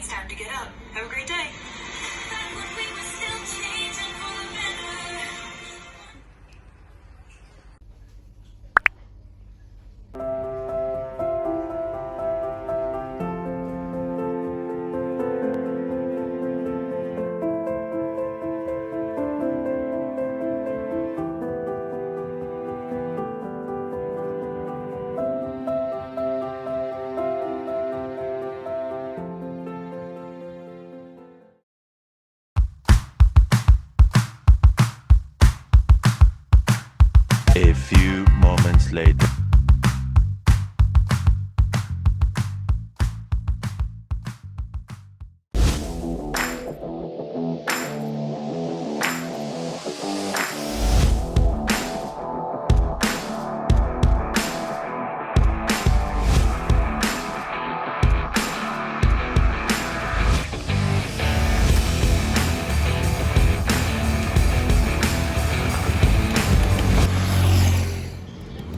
It's time to get up. Have a great day. A few moments later.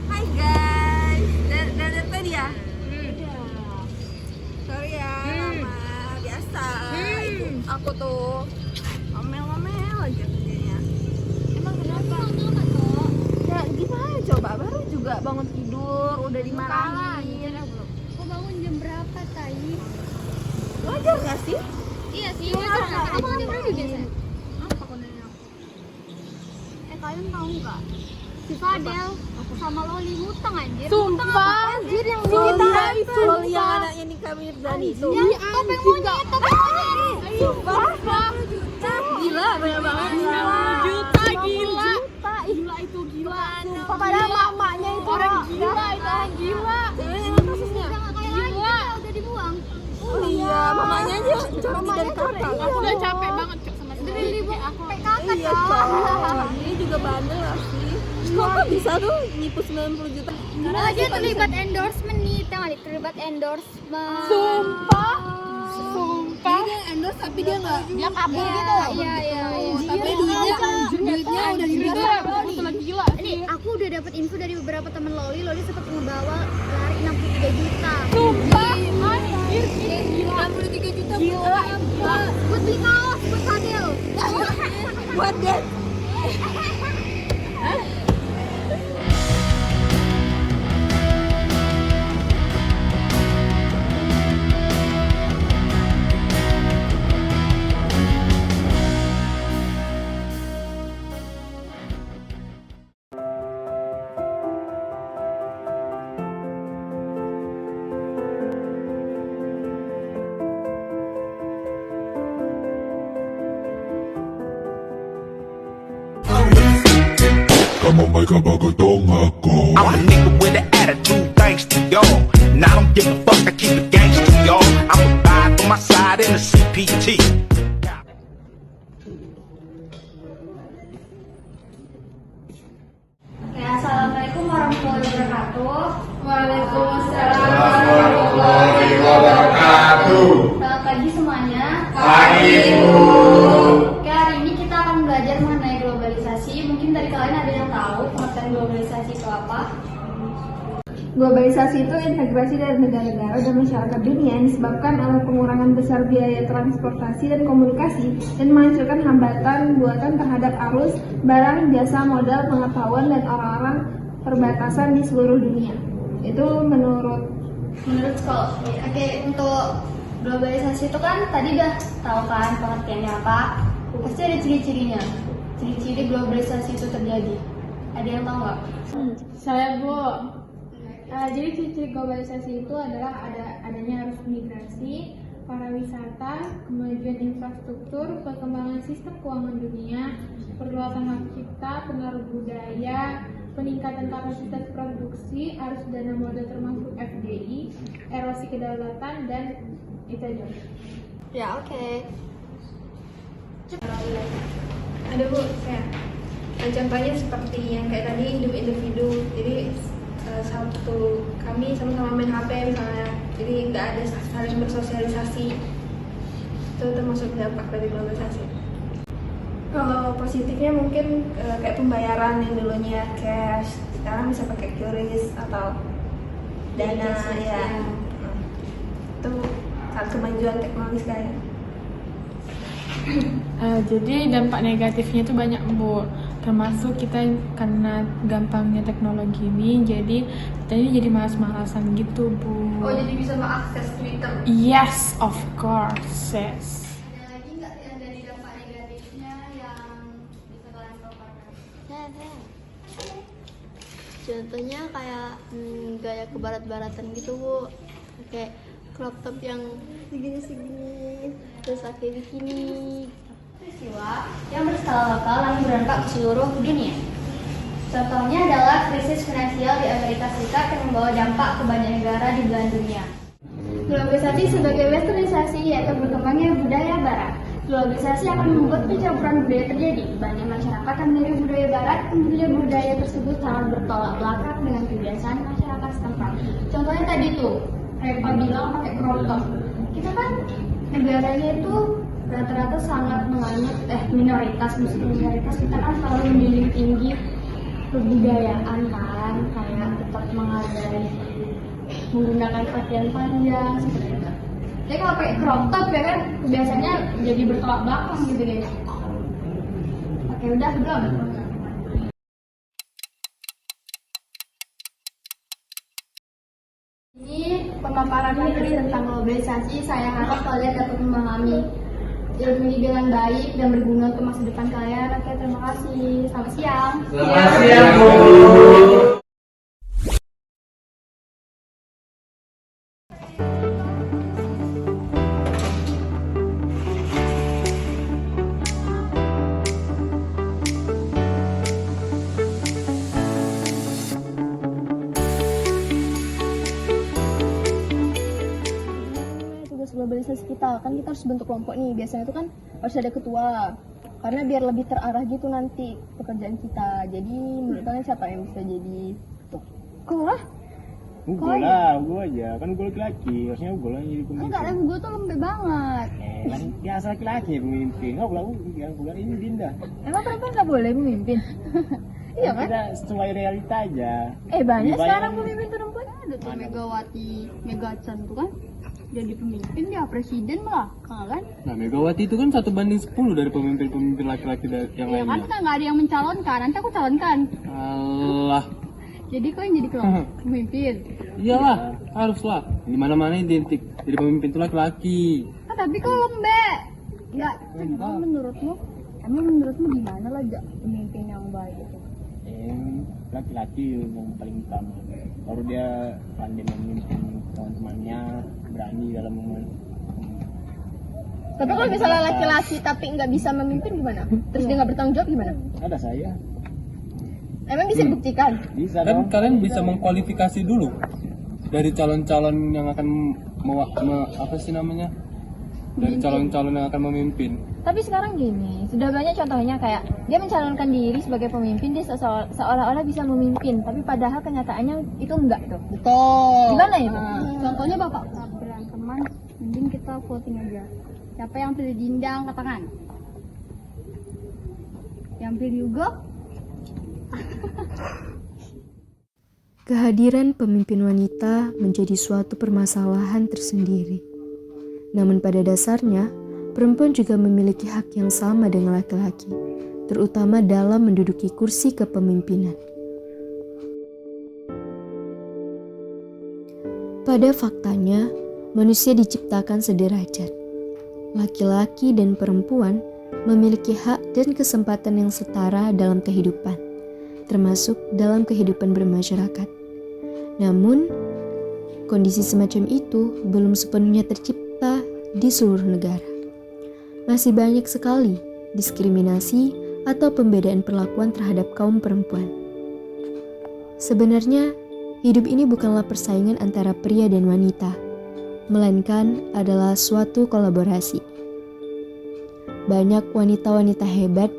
Hai guys, dari tadi ya? Sorry ya, lama. Biasa. Ibu aku tuh ngomel-ngomel aja kerjanya. Emang kenapa? Ya gimana coba, baru juga bangun tidur, udah dimarahin. Kok bangun jam berapa, Tai? Wajar gak sih? Iya sih, Ya, wajar. nggak Kamu bangun jam berapa ini. biasa? Apa kontennya? Kalian tahu nggak? Si Fadel sama Loli ngutang anjir. Sumpah, anjir yang Sumpah, Loli yang anaknya Nikah Mirzani itu. topeng monyet, topeng monyet. Sumpah, gila banyak banget. 50 juta, gila. Gila itu gila. Sumpah, Padahal mamanya itu orang gila, itu orang gila. Ceweknya emang kasusnya. Udah nggak kayak lagi, udah dibuang. Oh iya, mamanya aja cari dari kakak. Aku udah capek banget Cok, sama dari dibuang sampai kakak Iya, Cok. Ini juga bandel lah sih. Kok bisa tuh nipu 90 juta? Lagi terlibat endorsement nih, tau nggak? Terlibat endorsement. Sumpah. Dia endorse tapi dia nggak kabur Iya, gitu. iya. Tapi duitnya udah diminta. Gila. Ini aku udah dapat info dari beberapa teman Loli sempat ngebawa lari 63 juta. Sumpah. Anjir, gila. 63 juta buat apa? Buat beli kaos, buat Fadel. Buat deh. I'ma make a bugger dong ako. I'm a nigga with an attitude, thanks to y'all. And I don't give a fuck, I keep it gangster, y'all. I'm a vibe on my side in the CPT. Oke, assalamualaikum warahmatullahi wabarakatuh. Waalaikumsalam Warahmatullahi wabarakatuh. Selamat pagi semuanya. Pagi, Bu. Oke, hari ini kita akan belajar mengenai globalisasi. Mungkin dari kalian ada yang tahu pengertian globalisasi itu apa? Globalisasi itu integrasi dari negara-negara dan masyarakat dunia yang disebabkan oleh pengurangan besar biaya transportasi dan komunikasi dan menghasilkan hambatan buatan terhadap arus, barang, jasa, modal, pengetahuan, dan orang-orang perbatasan di seluruh dunia. Itu menurut Sekolah. Oke, untuk globalisasi itu kan tadi udah tahu kan pengertiannya apa? Pasti ada ciri-cirinya. Ciri-ciri globalisasi itu terjadi. Ada yang tahu nggak? saya, Bu. Jadi ciri-ciri globalisasi itu adalah adanya arus migrasi, pariwisata, kemajuan infrastruktur, perkembangan sistem keuangan dunia, perluasan hak cipta, pengaruh budaya, peningkatan kapasitas produksi, arus dana modal termasuk FDI, erosi kedaulatan, dan itu aja. Ya, oke. Ada, Bu, saya. Contohnya seperti yang kayak tadi individu. Jadi satu kami sama-sama main HP misalnya, jadi nggak ada saling bersosialisasi. Itu termasuk dampak dari globalisasi. Kalau positifnya mungkin kayak pembayaran yang dulunya cash, sekarang bisa pakai QRIS atau dana ya. Itu kemajuan teknologi sekarang? Jadi dampak negatifnya itu banyak, Bu. Termasuk kita karena gampangnya teknologi ini, jadi kita ini jadi malas-malasan gitu, Bu. Oh, jadi bisa mengakses Twitter? Yes, of course, yes. Ada lagi nggak yang dari dampak negatifnya yang bisa kalian paparkan? Ada. Contohnya kayak gaya kebarat-baratan gitu, Bu. Kayak crop top yang segini-segini, terus pakai bikini. Peristiwa yang berskala lokal lalu berdampak ke seluruh dunia. Contohnya adalah krisis finansial di Amerika Serikat yang membawa dampak ke banyak negara di belahan dunia. Globalisasi sebagai westernisasi yaitu berkembangnya budaya barat. Globalisasi akan membuat pencampuran budaya terjadi. Banyak masyarakat yang meniru budaya barat, kemudian budaya tersebut sangat bertolak belakang dengan kebiasaan masyarakat setempat. Contohnya tadi tuh, Reva bilang pakai crop top. Kita kan negaranya itu rata-rata sangat menganut minoritas, muslim minoritas, kita kan selalu menjunjung tinggi kebudayaan kan, kayak tetap menghargai menggunakan pakaian panjang seperti itu. Jadi kalau pakai crop top ya kan biasanya jadi bertolak belakang gitu deh. Oke, udah belum? Ini pemaparan materi tentang globalisasi. Saya harap kalian dapat memahami ilmu ini dengan baik dan berguna untuk masa depan kalian. Oke, terima kasih. Selamat siang. Selamat siang, Bu. Tugas globalisasi kita kan kita harus bentuk kelompok nih, biasanya itu kan harus ada ketua karena biar lebih terarah gitu nanti pekerjaan kita. Jadi menurut kalian siapa yang bisa jadi ketua? Kau lah? Gue lah, gue aja, kan gue laki-laki, harusnya gue lah yang jadi pemimpin. Enggak, gue tuh lembek banget. Kan biasa laki-laki yang pemimpin, nggak boleh yang bukan ini Dinda. Emang perempuan nggak boleh memimpin? Iya kan? Kita sesuai realita aja. Banyak Lebih sekarang banyak- pemimpin perempuan. Ada tuh Megawati Megachan tuh kan jadi pemimpin, dia presiden malah kan? Nah, Megawati itu kan 1:10 dari pemimpin-pemimpin laki-laki yang Ya kan lainnya. kita nggak ada yang mencalonkan, nanti aku calonkan. Alah, Jadi kau yang jadi kelompok pemimpin. iyalah, haruslah. Di mana-mana identik. Jadi pemimpin itu laki-laki. Tapi kau lembek. Ya, emang menurutmu gimana lah pemimpin yang baik itu? Laki-laki yang paling utama. Baru dia pandai memimpin teman-temannya, berani dalam Tapi kalau misalnya laki-laki tapi nggak bisa memimpin gimana? Terus dia nggak bertanggung jawab gimana? ada saya. Emang bisa dibuktikan? Bisa Kan dong. kalian bisa mengkualifikasi dulu dari calon-calon yang akan apa sih namanya? Dari calon-calon yang akan memimpin. Tapi sekarang gini, sudah banyak contohnya kayak dia mencalonkan diri sebagai pemimpin, dia seolah-olah bisa memimpin, tapi padahal kenyataannya itu enggak tuh. Betul. Gimana itu? Contohnya Bapak beranteman, mending kita voting aja. Siapa yang pilih Dinda angkat tangan? Yang pilih Hugo? Kehadiran pemimpin wanita menjadi suatu permasalahan tersendiri. Namun pada dasarnya, perempuan juga memiliki hak yang sama dengan laki-laki, terutama dalam menduduki kursi kepemimpinan. Pada faktanya, manusia diciptakan sederajat. Laki-laki dan perempuan memiliki hak dan kesempatan yang setara dalam kehidupan, termasuk dalam kehidupan bermasyarakat. Namun, kondisi semacam itu belum sepenuhnya tercipta di seluruh negara. Masih banyak sekali diskriminasi atau pembedaan perlakuan terhadap kaum perempuan. Sebenarnya, hidup ini bukanlah persaingan antara pria dan wanita, melainkan adalah suatu kolaborasi. Banyak wanita-wanita hebat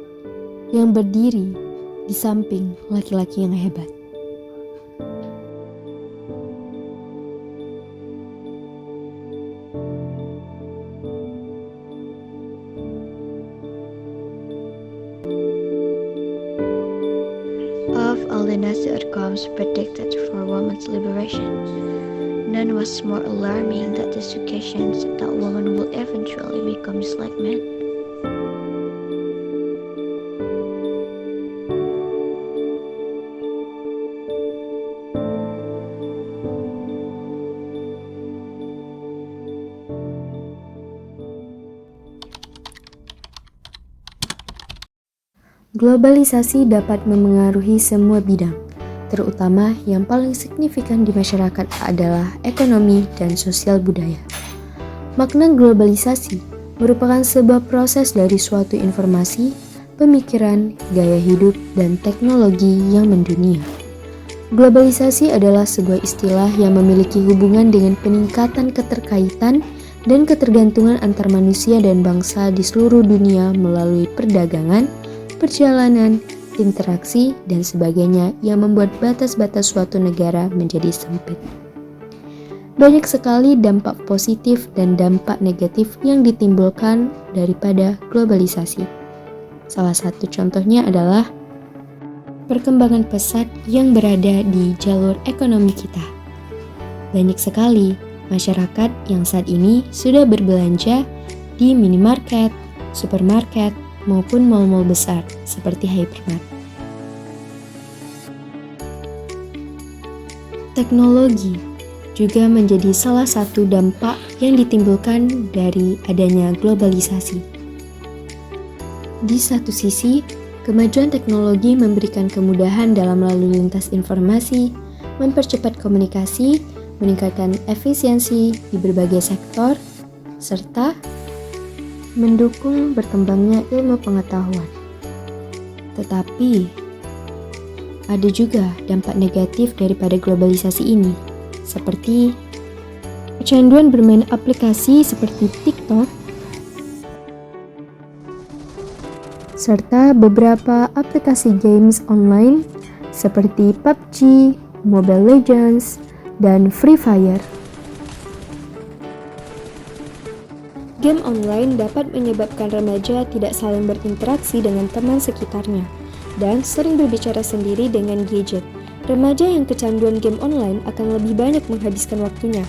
yang berdiri di samping laki-laki yang hebat. Of all the nasty outcomes predicted for women's liberation, None was more alarming than the suggestions that women will eventually become just like men. Globalisasi dapat memengaruhi semua bidang, terutama yang paling signifikan di masyarakat adalah ekonomi dan sosial budaya. Makna globalisasi merupakan sebuah proses dari suatu informasi, pemikiran, gaya hidup, dan teknologi yang mendunia. Globalisasi adalah sebuah istilah yang memiliki hubungan dengan peningkatan keterkaitan dan ketergantungan antar manusia dan bangsa di seluruh dunia melalui perdagangan, perjalanan, interaksi, dan sebagainya yang membuat batas-batas suatu negara menjadi sempit. Banyak sekali dampak positif dan dampak negatif yang ditimbulkan daripada globalisasi. Salah satu contohnya adalah perkembangan pesat yang berada di jalur ekonomi kita. Banyak sekali masyarakat yang saat ini sudah berbelanja di minimarket, supermarket, maupun mal-mal besar seperti hypermart. Teknologi juga menjadi salah satu dampak yang ditimbulkan dari adanya globalisasi. Di satu sisi, kemajuan teknologi memberikan kemudahan dalam lalu lintas informasi, mempercepat komunikasi, meningkatkan efisiensi di berbagai sektor, serta mendukung berkembangnya ilmu pengetahuan. Tetapi, ada juga dampak negatif daripada globalisasi ini, seperti kecanduan bermain aplikasi seperti TikTok, serta beberapa aplikasi games online seperti PUBG, Mobile Legends, dan Free Fire. Game online dapat menyebabkan remaja tidak saling berinteraksi dengan teman sekitarnya dan sering berbicara sendiri dengan gadget. Remaja yang kecanduan game online akan lebih banyak menghabiskan waktunya.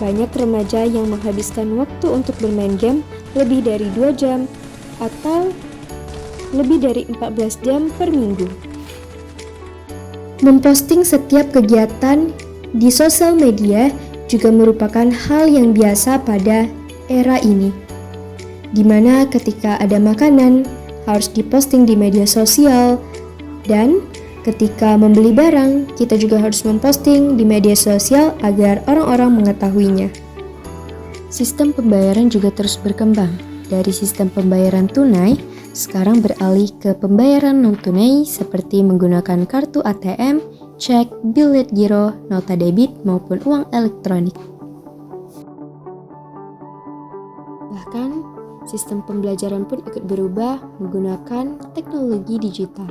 Banyak remaja yang menghabiskan waktu untuk bermain game lebih dari 2 jam atau lebih dari 14 jam per minggu. Memposting setiap kegiatan di sosial media juga merupakan hal yang biasa pada era ini, di mana ketika ada makanan harus diposting di media sosial, dan ketika membeli barang kita juga harus memposting di media sosial agar orang-orang mengetahuinya. Sistem pembayaran juga terus berkembang. Dari sistem pembayaran tunai, sekarang beralih ke pembayaran non-tunai seperti menggunakan kartu ATM, cek, bilet giro, nota debit, maupun uang elektronik. Bahkan, sistem pembelajaran pun ikut berubah menggunakan teknologi digital.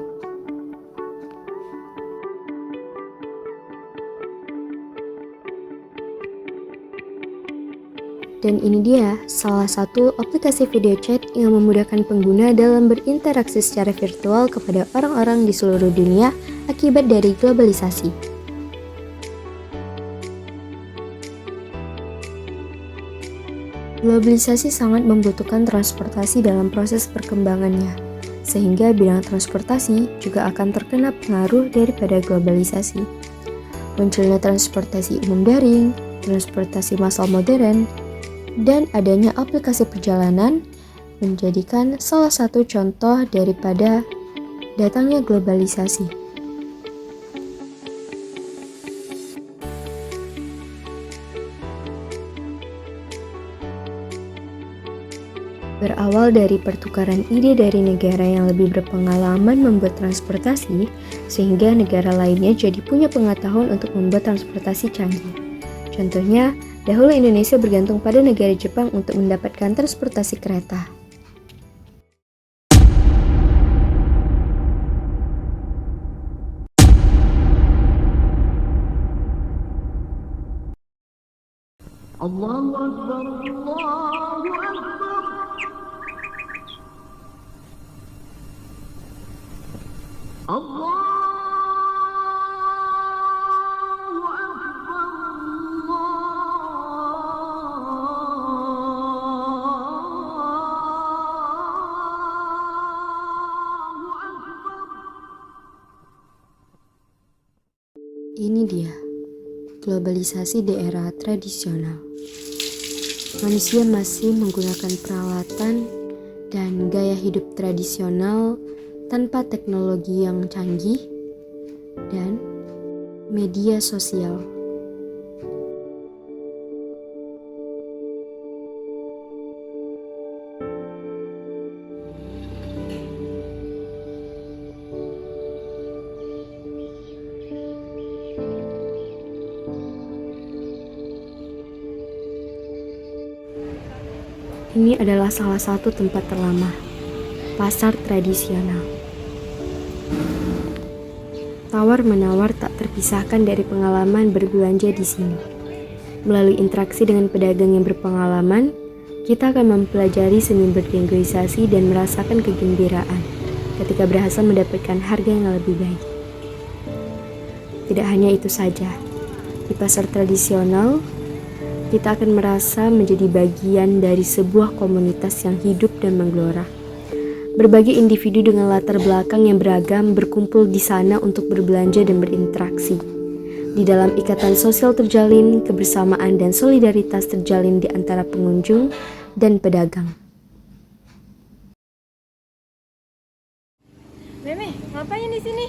Dan ini dia salah satu aplikasi video chat yang memudahkan pengguna dalam berinteraksi secara virtual kepada orang-orang di seluruh dunia akibat dari globalisasi. Globalisasi sangat membutuhkan transportasi dalam proses perkembangannya, sehingga bidang transportasi juga akan terkena pengaruh daripada globalisasi. Munculnya transportasi umum daring, transportasi massal modern, dan adanya aplikasi perjalanan menjadikan salah satu contoh daripada datangnya globalisasi. Berawal dari pertukaran ide dari negara yang lebih berpengalaman membuat transportasi, sehingga negara lainnya jadi punya pengetahuan untuk membuat transportasi canggih. Contohnya, dahulu Indonesia bergantung pada negara Jepang untuk mendapatkan transportasi kereta. Allahu Akbar, Allahu Akbar. Allahu Akbar, Allah. Ini dia, globalisasi di era tradisional. Manusia masih menggunakan peralatan dan gaya hidup tradisional tanpa teknologi yang canggih dan media sosial. Ini adalah salah satu tempat terlama, pasar tradisional. Tawar-menawar tak terpisahkan dari pengalaman berbelanja di sini. Melalui interaksi dengan pedagang yang berpengalaman, kita akan mempelajari seni bernegosiasi dan merasakan kegembiraan ketika berhasil mendapatkan harga yang lebih baik. Tidak hanya itu saja, di pasar tradisional, kita akan merasa menjadi bagian dari sebuah komunitas yang hidup dan menggelora. Berbagai individu dengan latar belakang yang beragam berkumpul di sana untuk berbelanja dan berinteraksi. Di dalam ikatan sosial terjalin, kebersamaan dan solidaritas terjalin di antara pengunjung dan pedagang. Meme, ngapain di sini?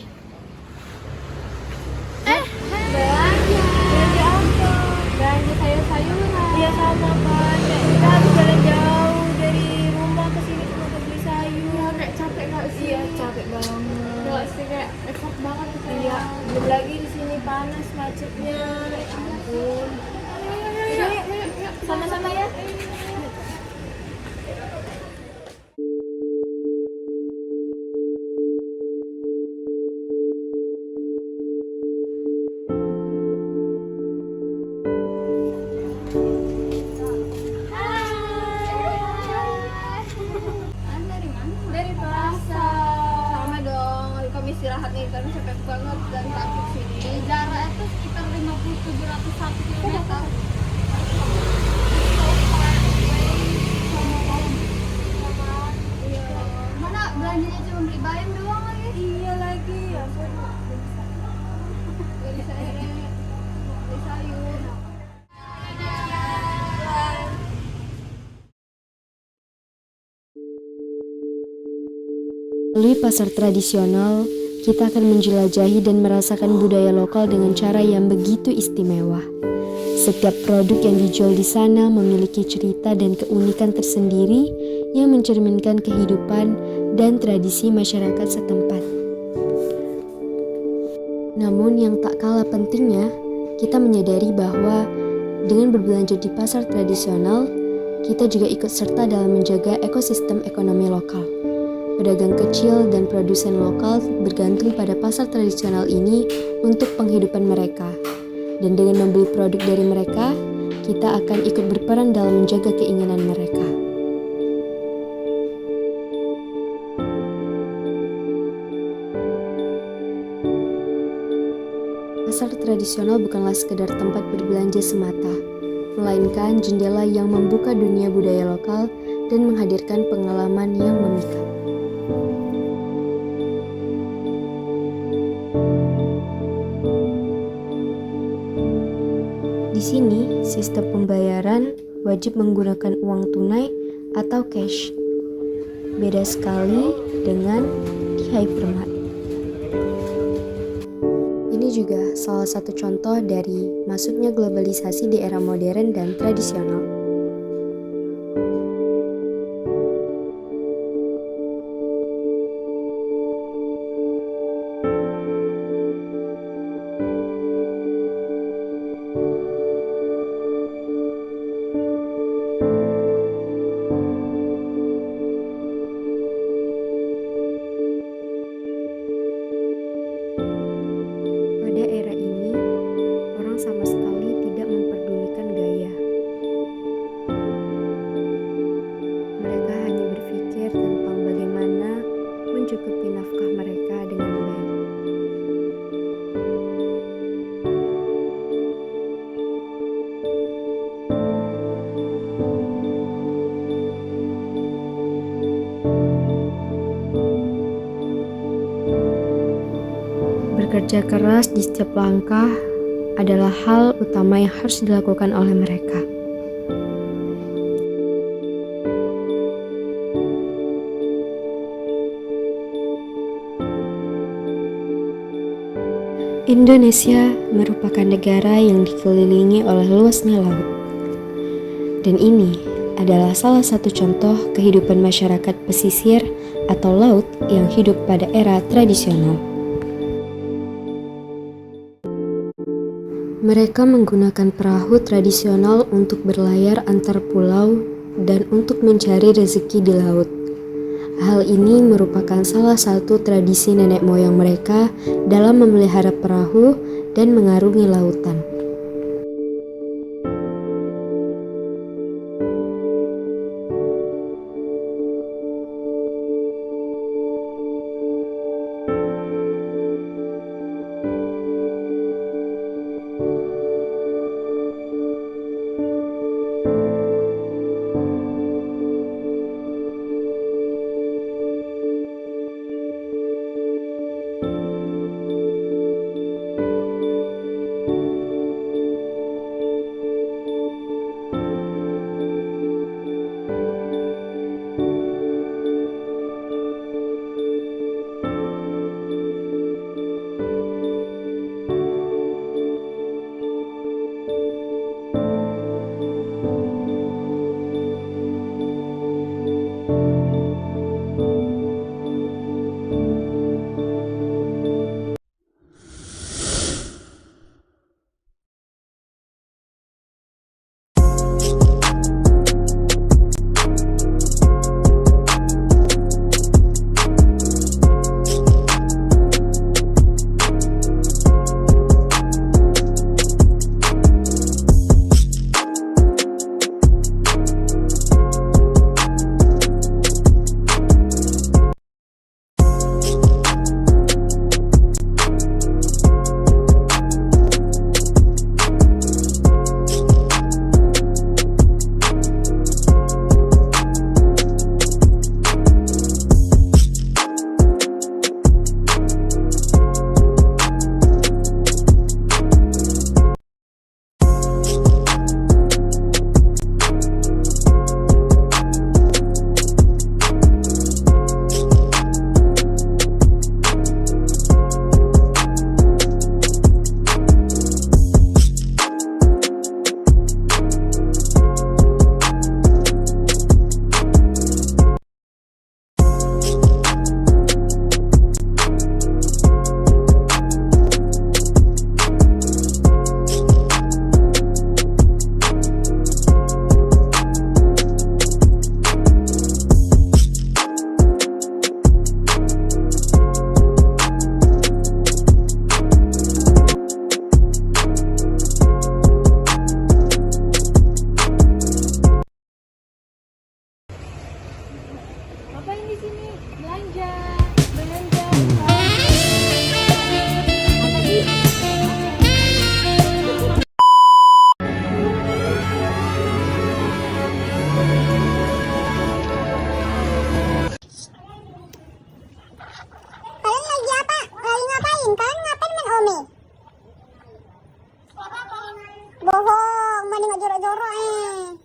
Belanja sayur-sayuran. Iya sama kan, kita harus jalan jauh dari rumah ke sini cuma buat beli sayur. Iya, kayak capek gak sih? Iya capek banget. Gak sih, kayak effort banget gitu. Iya, belum lagi di sini panas macetnya. Ya ampun. Yuk. Sama-sama ya. Dari pasar. Sama dong, kami istirahat nih karena capek banget dan takut sini. Jaraknya tuh sekitar 50-701 km. Mana belanjanya cuma beli bayam doang lagi. Iya lagi, ya ampun. Beli sayur. Beli sayur. Melalui pasar tradisional, kita akan menjelajahi dan merasakan budaya lokal dengan cara yang begitu istimewa. Setiap produk yang dijual di sana memiliki cerita dan keunikan tersendiri yang mencerminkan kehidupan dan tradisi masyarakat setempat. Namun yang tak kalah pentingnya, kita menyadari bahwa dengan berbelanja di pasar tradisional, kita juga ikut serta dalam menjaga ekosistem ekonomi lokal. Pedagang kecil dan produsen lokal bergantung pada pasar tradisional ini untuk penghidupan mereka. Dan dengan membeli produk dari mereka, kita akan ikut berperan dalam menjaga keinginan mereka. Pasar tradisional bukanlah sekedar tempat berbelanja semata, melainkan jendela yang membuka dunia budaya lokal dan menghadirkan pengalaman yang memikat. Di sini, sistem pembayaran wajib menggunakan uang tunai atau cash. Beda sekali dengan di hypermart. Ini juga salah satu contoh dari masuknya globalisasi di era modern dan tradisional. Pada era ini, orang sama sekali tidak memperdulikan gaya. Mereka hanya berpikir tentang bagaimana mencukupi nafkah mereka dengan baik. Bekerja keras di setiap langkah adalah hal utama yang harus dilakukan oleh mereka. Indonesia merupakan negara yang dikelilingi oleh luasnya laut. Dan ini adalah salah satu contoh kehidupan masyarakat pesisir atau laut yang hidup pada era tradisional. Mereka menggunakan perahu tradisional untuk berlayar antar pulau dan untuk mencari rezeki di laut. Hal ini merupakan salah satu tradisi nenek moyang mereka dalam memelihara perahu dan mengarungi lautan. Bohong, mau nengok jorok-jorok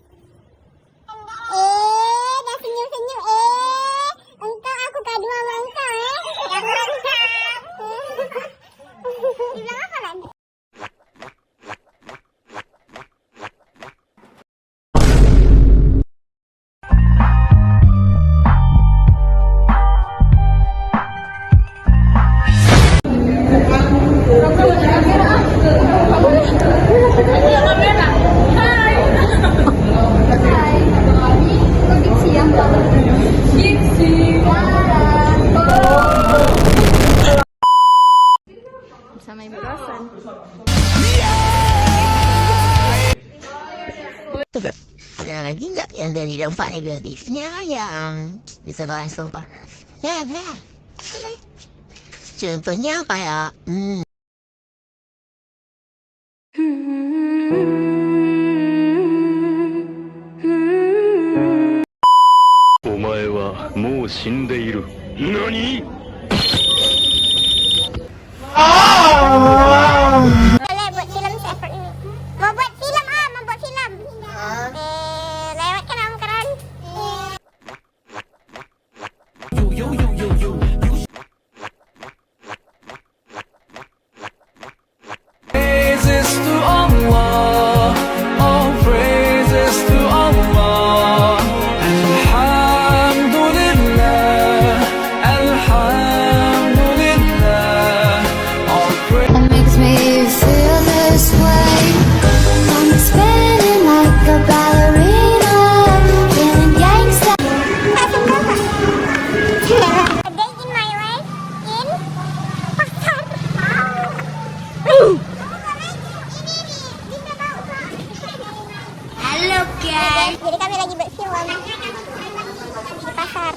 dah senyum-senyum engkau aku kadu sama engkau dibilang apa lagi? Bersama Ibu Rosan. Ada lagi nggak yang dari dampak negatifnya yang bisa langsung pak? Ya. Contohnya kayak お前はもう死んでいる。何？ああ！ Praises to Allah, all praises to Allah. Alhamdulillah, Alhamdulillah. All praise. What makes me feel this way? I'm spinning like a ballerina, feeling gangsta. Halo guys. Jadi kami lagi berfilm di pasar.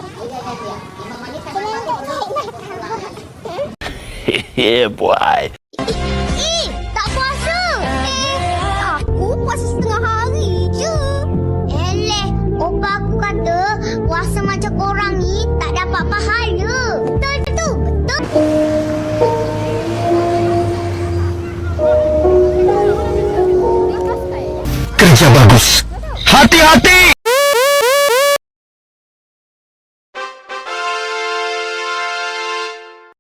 Yeah, boy. Ih, tak puasa. Aku puasa setengah hari je. Eleh, opa aku kata puasa macam korang ni tak dapat pahala. Betul tu, betul. Kerja bagus. Hati-hati.